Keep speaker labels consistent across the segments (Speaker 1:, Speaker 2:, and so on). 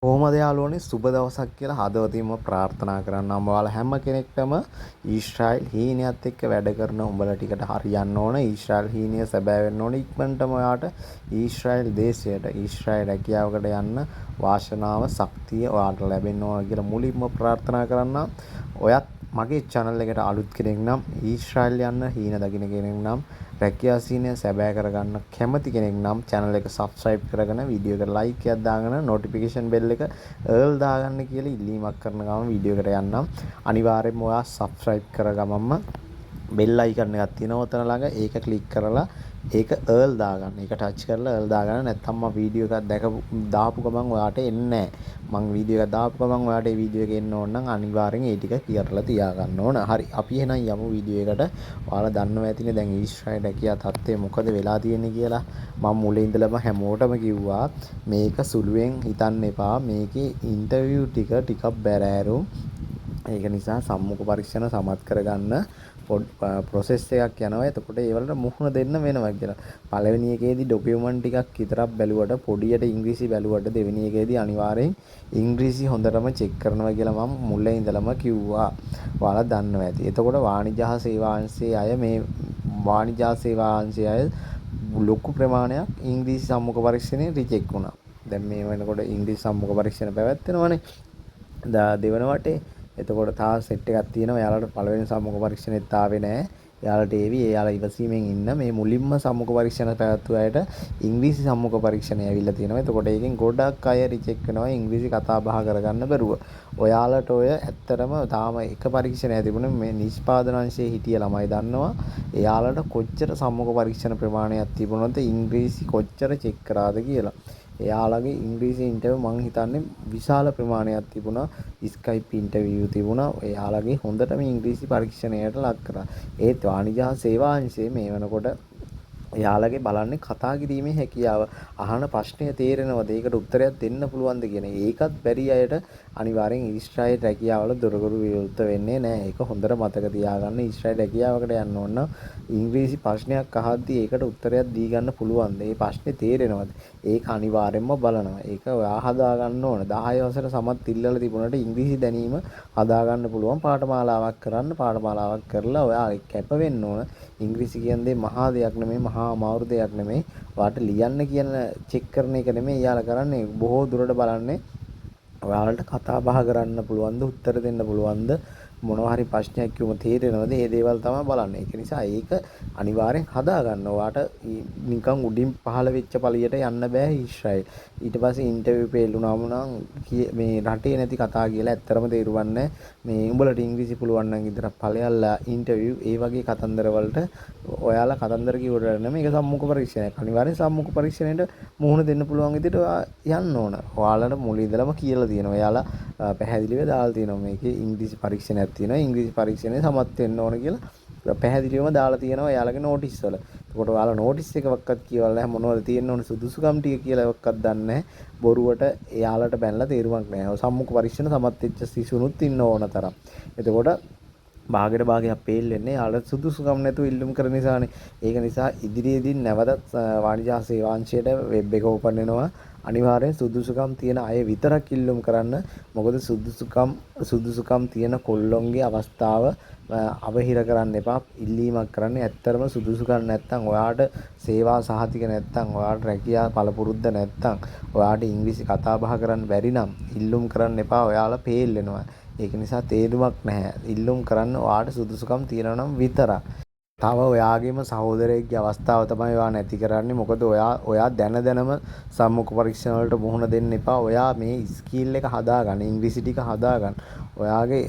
Speaker 1: කොහොමද යාළුවනේ සුබ දවසක් කියලා හදවතින්ම ප්‍රාර්ථනා කරන්නම්. ඔයාලා හැම කෙනෙක්ටම ඊශ්‍රායෙල් හීනයත් එක්ක වැඩ කරන උඹලා ටිකට හරියන්න ඕන. ඊශ්‍රායෙල් හීනය සැබෑ වෙන්න ඕන. ඉක්මනටම ඔයාට ඊශ්‍රායෙල් දේශයට ඊශ්‍රායෙල් රැකියාවකට යන්න වාසනාව ශක්තිය ඔයාට ලැබෙන්න ඕන කියලා මුලින්ම ප්‍රාර්ථනා කරන්නම්. ඔයත් මගේ channel එකට අලුත් කෙනෙක් නම් ඊශ්‍රායෙල් යන්න හීන දකින්න කෙනෙක් නම් රැකියා සීනය සැබෑ කරගන්න කැමති කෙනෙක් නම් channel එක subscribe කරගෙන වීඩියෝ එකට like එකක් දාගෙන notification bell එක all දාගන්න කියලා ඉල්ලීමක් කරන ගමන් වීඩියෝ එකට යන්නම්. අනිවාර්යයෙන්ම ඔයා subscribe කරගමම්ම bell icon එකක් තියෙනවා ඔතන ළඟ. ඒක click කරලා ඒක all දාගන්න. ඒක touch කරලා all දාගන්න. නැත්නම් මම වීඩියෝ එකක් දාපු ගමන් ඔයාට එන්නේ නැහැ. මම වීඩියෝ එකක් දාපු ගමන් ඔයාට ඒ වීඩියෝ එක එන්න ඕන නම් අනිවාර්යෙන් ඒ ටික කියලා තියාගන්න ඕන. හරි. අපි එහෙනම් යමු වීඩියෝ එකට. ඔයාලා දන්නවා ඇතිනේ දැන් ඊශ්‍රායෙල් රැකියා තත්ත්වය මොකද වෙලා තියෙන්නේ කියලා. මම මුලින් ඉඳලම හැමෝටම කිව්වා මේක සුළුවෙන් හිතන්න එපා. මේකේ ඉන්ටර්විව් ටිකක් බැරෑරුම්. ඒක නිසා සම්මුඛ පරීක්ෂණ සමත් කරගන්න ප්‍රොසෙස් එකක් යනවා. එතකොට ඒ වලට මුහුණ දෙන්න වෙනවා කියලා. පළවෙනි එකේදී ඩොකියුමන්ට් ටිකක් විතරක් බැලුවට පොඩියට ඉංග්‍රීසි බැලුවට දෙවෙනි එකේදී අනිවාර්යෙන් ඉංග්‍රීසි හොඳටම චෙක් කරනවා කියලා මම මුලින් ඉඳලම කිව්වා. ඔයාලා දන්නවා ඇති. එතකොට වාණිජ්‍ය හා සේවා අංශයේ අය මේ වාණිජ්‍ය හා සේවා අංශයේ අය ලොකු ප්‍රමාණයක් ඉංග්‍රීසි සම්මුඛ පරීක්ෂණේ රිජෙක්ට් වුණා. දැන් මේ වෙනකොට ඉංග්‍රීසි සම්මුඛ පරීක්ෂණ පැවැත්වෙනවනේ. දෙවන වටේ. එතකොට තා සෙට් එකක් තියෙනවා. එයාලට පළවෙනි සම්මුඛ පරීක්ෂණෙත් ආවේ නැහැ. එයාලට ඒවි එයාලා ඉවසීමෙන් ඉන්න මේ මුලින්ම සම්මුඛ පරීක්ෂණ පැවැත්වූ අයට ඉංග්‍රීසි සම්මුඛ පරීක්ෂණය ඇවිල්ලා තියෙනවා. එතකොට ඒකෙන් ගොඩක් අය රිජෙක්ට් වෙනවා ඉංග්‍රීසි කතා බහ කරගන්න බැරුව. ඔයාලට ඔය ඇත්තටම තාම එක පරීක්ෂණයක් තිබුණේ මේ නිෂ්පාදන අංශයේ හිටිය ළමයි දන්නවා. එයාලට කොච්චර සම්මුඛ පරීක්ෂණ ප්‍රමාණයක් තිබුණොත් ඉංග්‍රීසි කොච්චර චෙක් කරාද කියලා. එයාලගේ ඉංග්‍රීසි ඉන්ටර්විව් මං හිතන්නේ විශාල ප්‍රමාණයක් තිබුණා. ස්කයිප් ඉන්ටර්විව් තිබුණා. එයාලගේ හොඳටම ඉංග්‍රීසි පරීක්ෂණයට ලක් කරා. ඒත් වාණිජ්‍ය හා සේවා අංශයේ මේ වෙනකොට එයාලගේ බලන්නේ කතා කිරීමේ හැකියාව. අහන ප්‍රශ්නය තේරෙනවද? ඒකට උත්තරයක් දෙන්න පුළුවන්ද කියන. ඒකත් බැරි අයට අනිවාර්යෙන් ඊශ්‍රායෙල් රැකියාවල දොරගුරු විවෘත වෙන්නේ නැහැ. ඒක හොඳට මතක තියාගන්න. ඊශ්‍රායෙල් රැකියාවකට යන්න ඕන නම් ඉංග්‍රීසි ප්‍රශ්නයක් අහද්දී ඒකට උත්තරයක් දී ගන්න පුළුවන්ද? ඒ ප්‍රශ්නේ තේරෙනවද? ඒක අනිවාර්යෙන්ම බලනවා. ඒක ඔයා හදා ගන්න ඕන. 10 වසර සමත් ඉල්ලලා තිබුණාට ඉංග්‍රීසි දැනීම හදා ගන්න පුළුවන්. පාඨමාලාවක් කරන්න. පාඨමාලාවක් කරලා ඔයා කැප වෙන්න ඕන. ඉංග්‍රීසි කියන්නේ මහා දෙයක් නෙමෙයි, මහා අමාරු දෙයක් නෙමෙයි. ඔයාට ලියන්න කියන චෙක් කරන එක නෙමෙයි එයාලා කරන්නේ. බොහෝ දුරට බලන්නේ ඔයාලට කතා බහ කරන්න පුළුවන්ද, උත්තර දෙන්න පුළුවන්ද, මොනවා හරි ප්‍රශ්නයක් කිව්වම තේරෙනවද? මේ දේවල් තමයි බලන්නේ. ඒක නිසා ඒක අනිවාර්යෙන් හදා ගන්න. ඔයාට නිකන් උඩින් පහළ වෙච්ච පළියට යන්න බෑ ඊශ්‍රායෙල්. ඊට පස්සේ ඉන්ටර්විව් පෙළුණාම නම් මේ රටේ නැති කතා කියලා ඇත්තරම තේරුවන්නේ මේ උඹලට ඉංග්‍රීසි පුළුවන් නම් විතරක් ඵලයල්ලා ඉන්ටර්විව් ඒ වගේ කතන්දර වලට ඔයාලා කතන්දර කිව්වට නෙමෙයි මේක සම්මුඛ පරීක්ෂණයක්. අනිවාර්යෙන් සම්මුඛ පරීක්ෂණයට මුහුණ දෙන්න පුළුවන් විදිහට ඔයා යන්න ඕන. ඔයාලට මුලින් ඉඳලම කියලා තියෙනවා. ඔයාලා පැහැදිලිව දාලා තියෙනවා මේකේ ඉංග්‍රීසි පරීක්ෂණයක් තියෙනවා. ඉංග්‍රීසි පරීක්ෂණය සමත් වෙන්න ඕන කියලා පැහැදිලිවම දාලා තියෙනවා එයාලගේ නෝටිස් වල. එතකොට ඔයාලා නෝටිස් එකක්වත් කියවලා නැහැ මොනවද තියෙන්න ඕන සුදුසුකම් ටික කියලා එකක්වත් දන්නේ නැහැ. බොරුවට එයාලට බැනලා තේරුමක් නැහැ. සම්මුඛ පරීක්ෂණ සමත් වෙච්ච සිසුනුත් ඉන්න ඕන තරම්. එතකොට භාගයක් පේල් වෙන්නේ යාළුවා සුදුසුකම් නැතුව ඉල්ලුම් කරන නිසානේ. ඒක නිසා ඉදිරියේදී නැවතත් වාණිජ්‍ය සේවාංශයට වෙබ් එක ඕපන් වෙනවා. අනිවාර්යෙන් සුදුසුකම් තියෙන අය විතරක් ඉල්ලුම් කරන්න. මොකද සුදුසුකම් තියෙන කොල්ලොන්ගේ අවස්ථාව අවහිර කරන්න එපා. ඉල්ලීමක් කරන්නේ ඇත්තරම සුදුසුකම් නැත්තම් ඔයාට සේවා සහතික නැත්තම් ඔයාට රැකියා පළපුරුද්ද නැත්තම් ඔයාට ඉංග්‍රීසි කතා බහ කරන්න බැරි නම් ඉල්ලුම් කරන්න එපා. ඔයාලා පේල් වෙනවා. ඒක නිසා තේරුමක් නැහැ. ඉල්ලුම් කරන්න ඔයාට සුදුසුකම් තියෙනවා නම් විතරක්. තව ඔයාගේම සහෝදරයෙක්ගේ අවස්ථාව තමයි ඔයා නැති කරන්නේ. මොකද ඔයා දැනම සම්මුඛ පරීක්ෂණ වලට මුහුණ දෙන්න එපා. ඔයා මේ ස්කිල් එක හදාගන්න, ඉංග්‍රීසි ටික හදාගන්න. ඔයාගේ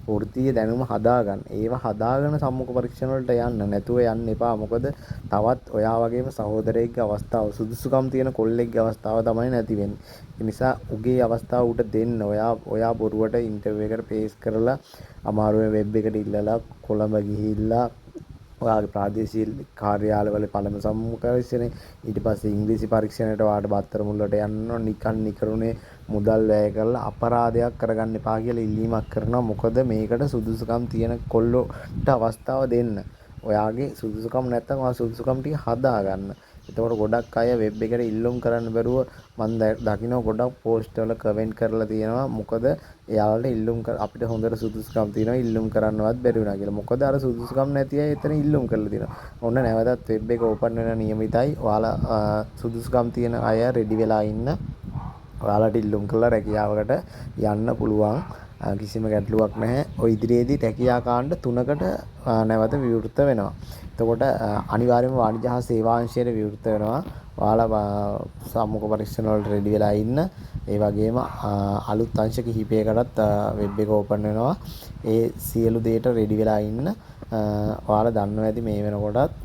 Speaker 1: වෘත්තීය දැනුම හදාගන්න. ඒව හදාගෙන සම්මුඛ පරීක්ෂණ වලට යන්න. නැතුව යන්න එපා. මොකද තවත් ඔයා වගේම සහෝදරයෙක්ගේ අවස්ථාව, සුදුසුකම් තියෙන කොල්ලෙක්ගේ අවස්ථාව තමයි නැති වෙන්නේ. ඒ නිසා උගේ අවස්ථාව උට දෙන්න. ඔයා බොරුවට ඉන්ටර්විව් එකට පේස් කරලා අමාරුවේ වෙබ් එකට ඉල්ලලා කොළඹ ගිහිල්ලා ඔයාගේ ප්‍රාදේශීය කාර්යාලවල පළමු සම්මුඛ පරීක්ෂණය ඊට පස්සේ ඉංග්‍රීසි පරීක්ෂණයට ඔයාට බත්තර මුල්ලට යන්න නිකන් නිකරුණේ මුදල් වැය කරලා අපරාධයක් කරගන්න එපා කියලා ඉල්ලීමක් කරනවා. මොකද මේකට සුදුසුකම් තියෙන කොල්ලොට අවස්ථාව දෙන්න. ඔයාගේ සුදුසුකම් නැත්තම් ඔයා සුදුසුකම් ටික හදා ගන්න. එතකොට ගොඩක් අය වෙබ් එකට ඉල්ලුම් කරන්න බැරුව මම දකින්න ගොඩක් පෝස්ට් වල කමෙන්ට් කරලා තියෙනවා. මොකද එයාලට අපිට හොඳට සුදුසුකම් තියෙනවා ඉල්ලුම් කරන්නවත් බැරි වුණා කියලා. මොකද අර සුදුසුකම් නැති අය එතන ඉල්ලුම් කරලා තියෙනවා. ඔන්න නැවතත් වෙබ් එක ඕපන් වෙන නියමිතයි. ඔයාලා සුදුසුකම් තියෙන අය රෙඩි වෙලා ඉන්න. ඔයාලට ඉල්ලුම් කළා රැකියාවකට යන්න පුළුවන්. කිසිම ගැටලුවක් නැහැ. ඔය ඉදිරියේදී රැකියා කාණ්ඩ 3කට නැවත විවෘත වෙනවා. එතකොට අනිවාර්යයෙන්ම වාණිජ්‍ය හා සේවා අංශයට විවෘත වෙනවා. ඔයාලා සම්මුඛ පරීක්ෂණ වලට රෙඩි වෙලා ඉන්න. ඒ වගේම අලුත් අංශ කිහිපයකටත් වෙබ් එක ඕපන් වෙනවා. ඒ සියලු දේට රෙඩි වෙලා ඉන්න. ඔයාලා දන්නවා ඇති මේ වෙනකොටත්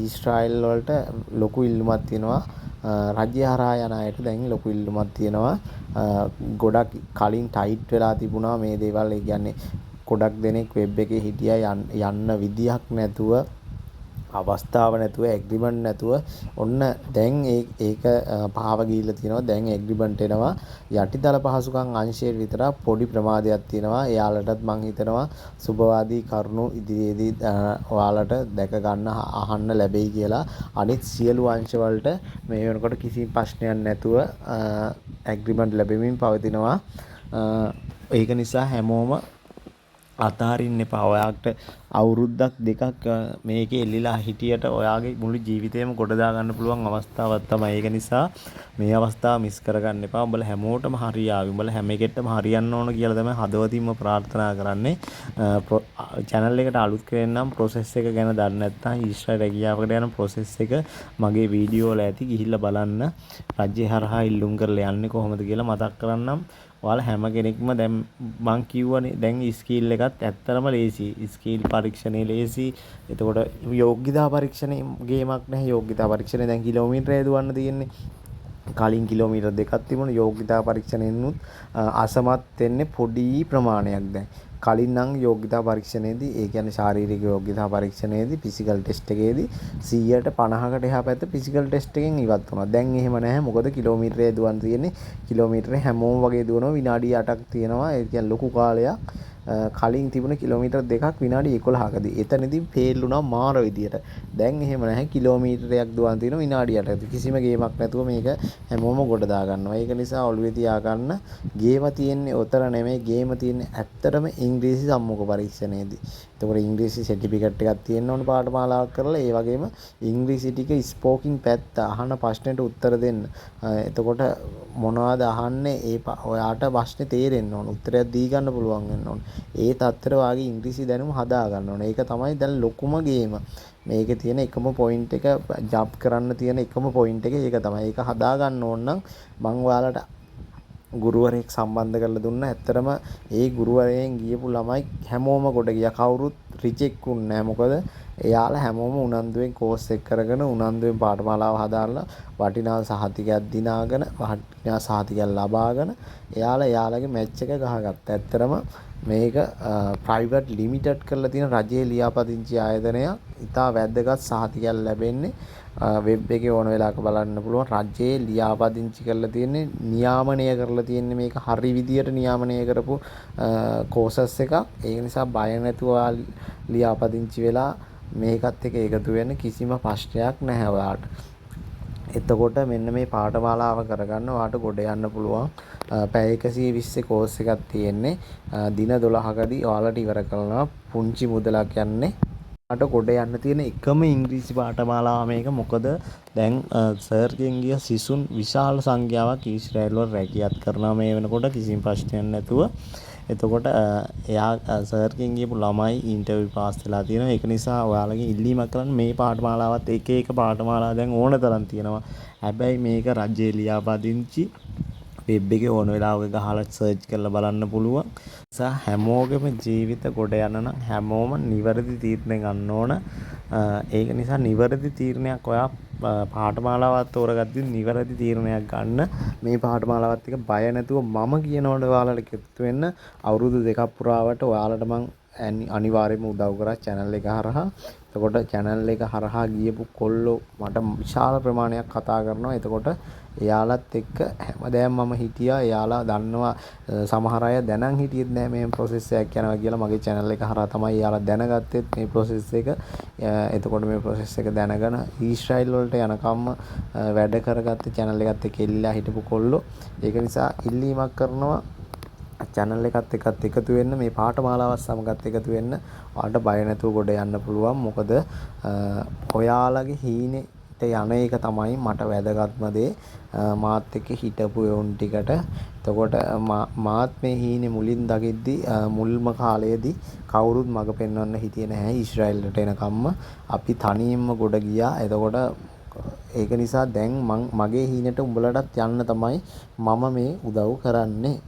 Speaker 1: ඊශ්‍රායෙල් වලට ලොකු ඉල්ලුමක් තියෙනවා. රජ්‍ය හරහා යන අයට දැන් ලොකු ඉල්ලුමක් තියෙනවා. ගොඩක් කලින් ටයිට් වෙලා තිබුණා මේ දේවල්. ඒ කියන්නේ ගොඩක් දෙනෙක් වෙබ් එකේ හිටියා යන්න විදියක් නැතුව, අවස්ථාව නැතුව, ඇග්‍රිමන්ට් නැතුව. ඔන්න දැන් ඒක පහව ගිහිල්ලා තියෙනවා. දැන් ඇග්‍රිමන්ට් එනවා. යටිතල පහසුකම් අංශයේ විතර පොඩි ප්‍රමාදයක් තියෙනවා. එයාලටත් මං හිතනවා සුබවාදී කරුණු ඉදිරියේදී ඔයාලට දැක ගන්න අහන්න ලැබෙයි කියලා. අනිත් සියලු අංශ වලට මේ වෙනකොට කිසි ප්‍රශ්නයක් නැතුව ඇග්‍රිමන්ට් ලැබෙමින් පවතිනවා. ඒක නිසා හැමෝම අතාරින්න එපා. ඔයාට අවුරුද්දක් දෙකක් මේකේ එල්ලිලා හිටියට ඔයාගේ මුළු ජීවිතේම ගොඩ දා ගන්න පුළුවන් අවස්ථාවක් තමයි. ඒක නිසා මේ අවස්ථාව මිස් කරගන්න එපා. උඹලා හැමෝටම හරියාවි. උඹලා හැම එකෙටම හරියන්න ඕන කියලා තමයි හදවතින්ම ප්‍රාර්ථනා කරන්නේ. channel එකට අලුත් කෙනෙක් නම් process එක ගැන දන්නේ නැත්නම් ඊශ්‍රායල් රැකියාවකට යන process එක මගේ වීඩියෝ වල ඇති ගිහිල්ලා බලන්න. රජ්‍ය හරහා ඉල්ලුම් කරලා යන්නේ කොහොමද කියලා මතක් කරන්නම්. ඔයාලා හැම කෙනෙක්ම දැන් මං කියවනේ දැන් ස්කිල් එකත් ඇත්තටම ලේසි. ස්කිල් පරීක්ෂණේ ලේසි. එතකොට යෝග්‍යතා පරීක්ෂණේ ගේමක් නැහැ. යෝග්‍යතා පරීක්ෂණේ දැන් කිලෝමීටරය දුවන්න තියෙන්නේ. කලින් කිලෝමීටර් දෙකක් තිබුණා. යෝග්‍යතා පරීක්ෂණෙන්නුත් අසමත් වෙන්නේ පොඩි ප්‍රමාණයක් දැන්. කලින් නම් යෝග්‍යතා පරීක්ෂණයේදී ඒ කියන්නේ ශාරීරික යෝග්‍යතා පරීක්ෂණයේදී ෆිසිකල් ටෙස්ට් එකේදී 100ට 50කට එහා පැත්ත ෆිසිකල් ටෙස්ට් එකෙන් ඉවත් වුණා. දැන් එහෙම නැහැ. මොකද කිලෝමීටරය දුවන්න තියෙන්නේ. කිලෝමීටරේ හැමෝම වගේ දුවනවා. විනාඩි 8ක් තියෙනවා. ඒ කියන්නේ ලොකු කාලයක්. කලින් තිබුණ කිලෝමීටර් දෙකක් විනාඩි 11කදී. එතනදී ෆේල් වුණා මාර විදියට. දැන් එහෙම නැහැ. කිලෝමීටරයක් දුවන තියෙන විනාඩි 8කට. කිසිම ගේමක් නැතුව මේක හැමෝම ගොඩ දා ගන්නවා. ඒක නිසා ඔළුවේ තියා ගන්න. ගේම තියෙන්නේ උතර නෙමෙයි. ගේම තියෙන්නේ ඇත්තටම ඉංග්‍රීසි සම්මුඛ පරීක්ෂණයේදී. එතකොට ඉංග්‍රීසි සර්ටිෆිකේට් එකක් තියෙන්න ඕන පාඨමාලාවක් කරලා. ඒ වගේම ඉංග්‍රීසි ටික ස්පෝකින් පැත්ත අහන ප්‍රශ්නෙට උත්තර දෙන්න. එතකොට මොනවද අහන්නේ? ඔයාට ප්‍රශ්නේ තේරෙන්න ඕන. උත්තරයක් දී ගන්න පුළුවන් වෙන්න ඕන. ඒ තත්තර වාගේ ඉංග්‍රීසි දැනුම හදා ගන්න ඕනේ. ඒක තමයි දැන් ලොකුම ගේම. මේකේ තියෙන එකම පොයින්ට් එක ජම්ප් කරන්න තියෙන එකම පොයින්ට් එක ඒක තමයි. ඒක හදා ගන්න ඕන නම් මම ඔයාලට ගුරුවරයෙක් සම්බන්ධ කරලා දුන්නා. ඇත්තටම ඒ ගුරුවරයෙන් ගියපු ළමයි හැමෝම ගොඩ ගියා. කවුරුත් රිජෙක්ට් වුණේ නැහැ. මොකද එයාලා හැමෝම උනන්දුවෙන් කෝස් එක කරගෙන උනන්දුවෙන් පාඨමාලාව හදාarලා වටිනා සහතිකයක් දිනාගෙන වටිනා සහතිකයක් ලබාගෙන එයාලගේ මැච් එක ගහගත්තා. ඇත්තටම මේක ප්‍රයිවට් ලිමිටඩ් කරලා තියෙන රජයේ ලියාපදිංචි ආයතනයක්. ඉතා වැදගත් සහතිකයක් ලැබෙන්නේ වෙබ් එකේ ඕන වෙලාවක බලන්න පුළුවන්. රජයේ ලියාපදිංචි කරලා තියෙන්නේ නියාමනය කරලා තියෙන්නේ මේක හරි විදියට නියාමනය කරපු කෝසස් එකක්. ඒක නිසා බය නැතුව ලියාපදිංචි වෙලා මේකත් එක්ක එකතු වෙන්න කිසිම ප්‍රශ්නයක් නැහැ ඔයාලට. එතකොට මෙන්න මේ පාඨමාලාව කරගන්න ඔයාලට ගොඩ යන්න පුළුවන්. පැය 120 කෝස් එකක් තියෙන්නේ. දින 12කදී ඔයාලට ඉවර කරනවා. පුංචි මුදලක් යන්නේ. ඔයාලට ගොඩ යන්න තියෙන එකම ඉංග්‍රීසි පාඨමාලාව මේක. මොකද දැන් සර්ගෙන් ගිය සිසුන් විශාල සංඛ්‍යාවක් ඊශ්‍රායල් වල රැකියාත් කරනවා මේ වෙනකොට කිසිම ප්‍රශ්නයක් නැතුව. එතකොට එයා සර්ගෙන් ගියපු ළමයි ඉන්ටර්විව් පාස් වෙලා තියෙනවා. ඒක නිසා ඔයාලගේ ඉල්ලීමක් කරන්න මේ පාඨමාලාවත් එක පාඨමාලා දැන් ඕන තරම් තියෙනවා. හැබැයි මේක රජයේ ලියාපදිංචි වෙබ් එකේ ඕන වෙලාවක ගහලා සර්ච් කරලා බලන්න පුළුවන්. නිසා හැමෝගෙම ජීවිත ගොඩ යන නම් හැමෝම නිවැරදි තීරණ ගන්න ඕන. ඒක නිසා නිවැරදි තීරණයක් ඔයා පාඨමාලාවත් තෝරගද්දී නිවැරදි තීරණයක් ගන්න. මේ පාඨමාලාවත් එක බය නැතුව මම කියනකොට ඔයාලට එකතු වෙන්න අවුරුදු දෙකක් පුරාවට ඔයාලට මං අනිවාර්යයෙන්ම උදව් කරා channel එක හරහා. එතකොට channel එක හරහා ගියපු කොල්ලෝ මට විශාල ප්‍රමාණයක් කතා කරනවා. එතකොට එයාලත් එක්ක හැමදාම මම හිටියා. එයාලා දන්නවා සමහර අය දැනන් හිටියෙත් නෑ මේ process එකක් යනවා කියලා. මගේ channel එක හරහා තමයි එයාලා දැනගත්තෙත් මේ process එක. එතකොට මේ process එක දැනගෙන ඊශ්‍රායෙල් වලට යනකම්ම වැඩ කරගත්ත channel එකත් එක්ක එල්ලලා හිටපු කොල්ලෝ. ඒක නිසා ඉල්ලීමක් කරනවා channel එකත් එක්කත් එකතු වෙන්න, මේ පාඨමාලාවත් සමගත් එකතු වෙන්න. ඔයාලට බය නැතුව ගොඩ යන්න පුළුවන්. මොකද ඔයාලගේ හීනෙට යන එක තමයි මට වැදගත්ම දේ. මාත් එක්ක හිටපු යොන් ටිකට. එතකොට මාත් මේ හීනේ මුලින් දකිද්දි මුල්ම කාලයේදී කවුරුත් මග පෙන්වන්න හිටියේ නැහැ. ඊශ්‍රායෙල්ට එනකම්ම අපි තනියම ගොඩ ගියා. එතකොට ඒක නිසා දැන් මගේ හීනෙට උඹලටත් යන්න තමයි මම මේ උදව් කරන්නේ.